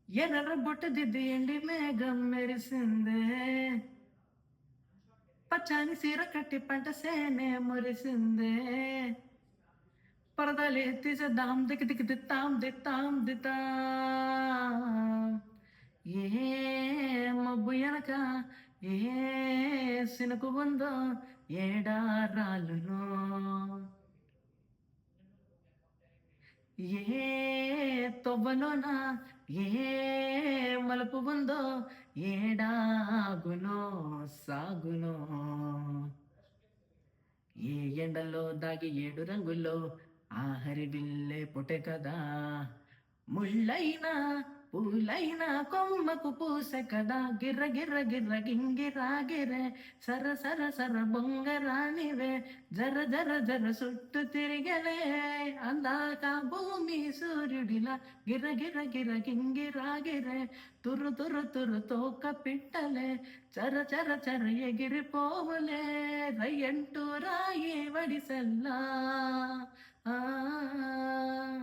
ఎర్ర బొట్టదిద్ది ఎండి మేఘం మెరిసిందే, పచ్చని సీర కట్టి పంట సేనే మురిసిందే, పరదాలే తీసేద్దాం దిక్కు దిక్కు దిత్తాం దిత్తాం దిత్తా, ఏ మబ్బు ఎనక ఏ సినుకు ఉందో ఏడారాలునో, ఏ తొవ్వలోన ఏ మలుపు ఉందో ఏడాగునో సాగునో, ఏ ఎండలో దాగి ఏడు రంగుల్లో ఆహరి విల్లే పుటె కదా, ముళ్ళైనా పూలైనా కొమ్మకు పూసె కదా, గిర్ర గిర్ర గిర్ర గింగిరా గిరే, సర సర సర బొంగరానివే, జర జర జర చుట్టూ తిరిగలే, అందాక భూమి సూర్యుడిలా గిర్ర గిర్ర గిర్ర గింగిరా గిరే, తుర్రు తుర్రు తుర్రు తోక పిట్టలే, చర చర చర ఎగిరిపోవులే, రయ్యంటూ రాయి వడిసెల్లా. ఆ